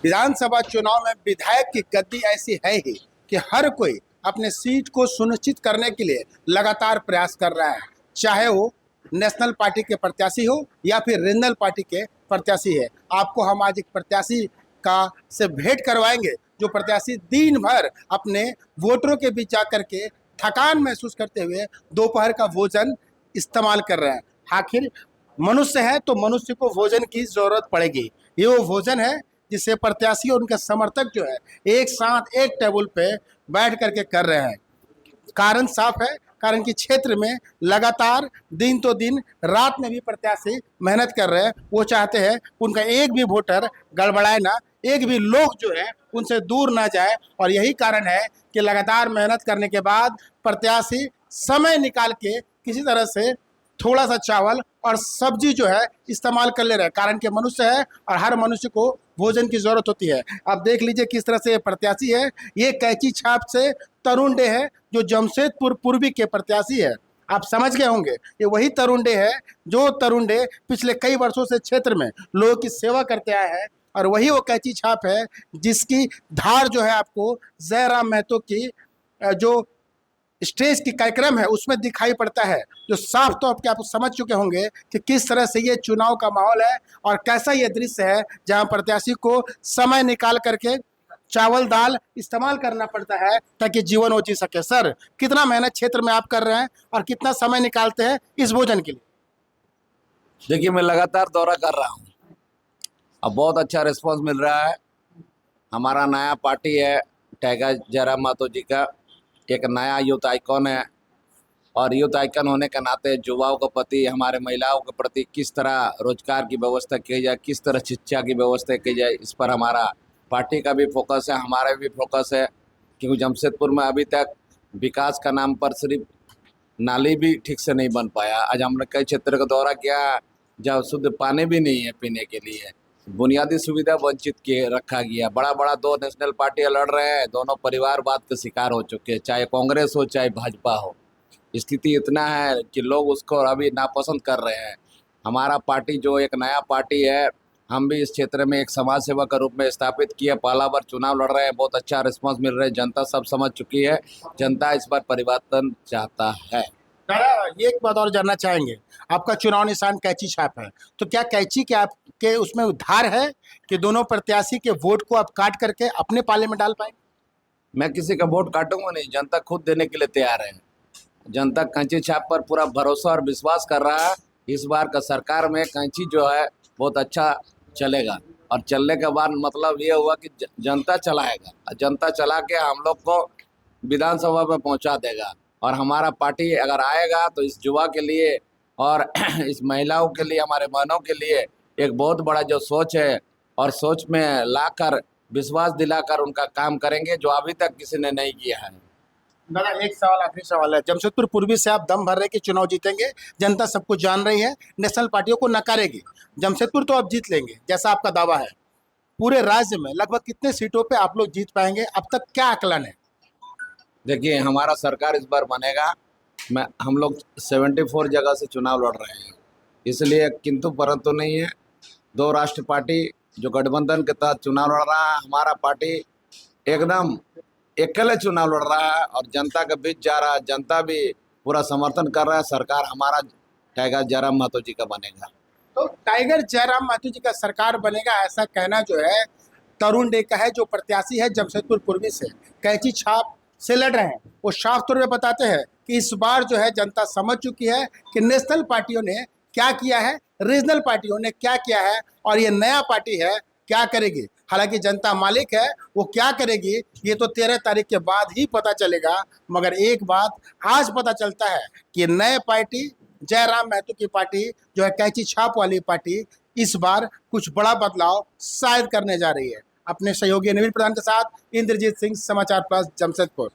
विधानसभा चुनाव में विधायक की गद्दी ऐसी है ही कि हर कोई अपने सीट को सुनिश्चित करने के लिए लगातार प्रयास कर रहा है, चाहे वो नेशनल पार्टी के प्रत्याशी हो या फिर रीजनल पार्टी के प्रत्याशी है। आपको हम आज एक प्रत्याशी का से भेंट करवाएंगे जो प्रत्याशी दिन भर अपने वोटरों के बीच जाकर के थकान महसूस करते हुए दोपहर का भोजन इस्तेमाल कर रहे हैं। आखिर मनुष्य है तो मनुष्य को भोजन की जरूरत पड़ेगी। ये वो भोजन है जिसे प्रत्याशी और उनके समर्थक जो है एक साथ एक टेबल पे बैठ करके कर रहे हैं। कारण साफ है, कारण कि क्षेत्र में लगातार दिन तो दिन रात में भी प्रत्याशी मेहनत कर रहे हैं। वो चाहते हैं उनका एक भी वोटर गड़बड़ाए ना, एक भी लोग जो है उनसे दूर ना जाए, और यही कारण है कि लगातार मेहनत करने के बाद प्रत्याशी समय निकाल के किसी तरह से थोड़ा सा चावल और सब्जी जो है इस्तेमाल कर ले रहे हैं। कारण कि मनुष्य है और हर मनुष्य को भोजन की जरूरत होती है। आप देख लीजिए किस तरह से ये प्रत्याशी है। ये कैंची छाप से तरुण डे है जो जमशेदपुर पूर्वी के प्रत्याशी है। आप समझ गए होंगे ये वही तरुण डे है जो तरुण डे पिछले कई वर्षों से क्षेत्र में लोगों की सेवा करते आए हैं, और वही वो कैंची छाप है जिसकी धार जो है आपको जयराम महतो की जो स्टेज की कार्यक्रम है उसमें दिखाई पड़ता है। जो साफ तौर पे आप समझ चुके होंगे कि किस तरह से ये चुनाव का माहौल है और कैसा ये दृश्य है जहां प्रत्याशी को समय निकाल करके चावल दाल इस्तेमाल करना पड़ता है ताकि जीवन वो जी सके। सर, कितना मेहनत क्षेत्र में आप कर रहे हैं और कितना समय निकालते हैं इस भोजन के लिए? देखिए, मैं लगातार दौरा कर रहा हूँ, अब बहुत अच्छा रिस्पांस मिल रहा है। हमारा नया पार्टी है टाइगर जयराम महतो जी का, एक नया यूथ आइकॉन है, और यूथ आइकन होने के नाते युवाओं के प्रति, हमारे महिलाओं के प्रति किस तरह रोजगार की व्यवस्था की जाए, किस तरह शिक्षा की व्यवस्था की जाए, इस पर हमारा पार्टी का भी फोकस है, हमारा भी फोकस है। क्योंकि जमशेदपुर में अभी तक विकास का नाम पर सिर्फ नाली भी ठीक से नहीं बन पाया। आज हमने कई क्षेत्र का दौरा किया जहाँ शुद्ध पानी भी नहीं है पीने के लिए, बुनियादी सुविधा वंचित किए रखा गया। बड़ा बड़ा दो नेशनल पार्टियां लड़ रहे हैं, दोनों परिवारवाद के शिकार हो चुके हैं, चाहे कांग्रेस हो चाहे भाजपा हो। स्थिति इतना है कि लोग उसको अभी नापसंद कर रहे हैं। हमारा पार्टी जो एक नया पार्टी है, हम भी इस क्षेत्र में एक समाज सेवा के रूप में स्थापित किए, पहला बार चुनाव लड़ रहे हैं, बहुत अच्छा रिस्पांस मिल रहा है, जनता सब समझ चुकी है, जनता इस बार परिवर्तन चाहता है। दादा, ये एक बात और जानना चाहेंगे, आपका चुनाव निशान कैंची छाप है, तो क्या कैंची के आपके उसमें उधार है कि दोनों प्रत्याशी के वोट को आप काट करके अपने पाले में डाल पाएंगे? मैं किसी का वोट काटूंगा नहीं, जनता खुद देने के लिए तैयार है। जनता कैंची छाप पर पूरा भरोसा और विश्वास कर रहा है। इस बार का सरकार में कैंची जो है बहुत अच्छा चलेगा, और चलने के बाद मतलब ये हुआ कि जनता चलाएगा, जनता चला के हम लोग को विधानसभा में पहुंचा देगा। और हमारा पार्टी अगर आएगा तो इस युवा के लिए और इस महिलाओं के लिए, हमारे बहनों के लिए एक बहुत बड़ा जो सोच है, और सोच में लाकर विश्वास दिलाकर उनका काम करेंगे जो अभी तक किसी ने नहीं किया है। दादा, एक सवाल, आखिरी सवाल है। जमशेदपुर पूर्वी से आप दम भर रहे कि चुनाव जीतेंगे, जनता सबको जान रही है, नेशनल पार्टियों को नकारेगी, जमशेदपुर तो आप जीत लेंगे जैसा आपका दावा है। पूरे राज्य में लगभग कितने सीटों पे आप लोग जीत पाएंगे, अब तक क्या आकलन है? देखिए, हमारा सरकार इस बार बनेगा। हम लोग 74 जगह से चुनाव लड़ रहे हैं, इसलिए किंतु परंतु नहीं है। दो राष्ट्र पार्टी जो गठबंधन के तहत चुनाव लड़ रहा है, हमारा पार्टी एकदम अकेले चुनाव लड़ रहा है और जनता के बीच जा रहा है। जनता भी पूरा समर्थन कर रहा है। सरकार हमारा टाइगर जयराम महतो जी का बनेगा। तो टाइगर जयराम महतो जी का सरकार बनेगा ऐसा कहना जो है तरुण डे का है, जो प्रत्याशी है जमशेदपुर पूर्वी से कैंची छाप से लड़ रहे हैं। वो साफ तौर पे बताते हैं कि इस बार जो है जनता समझ चुकी है कि नेशनल पार्टियों ने क्या किया है, रीजनल पार्टियों ने क्या किया है, और ये नया पार्टी है क्या करेगी। हालांकि जनता मालिक है, वो क्या करेगी ये तो 13 तारीख के बाद ही पता चलेगा। मगर एक बात आज पता चलता है कि नए पार्टी जयराम महतो की पार्टी जो है कैंची छाप वाली पार्टी इस बार कुछ बड़ा बदलाव शायद करने जा रही है। अपने सहयोगी नवीन प्रधान के साथ इंद्रजीत सिंह, समाचार प्लस, जमशेदपुर।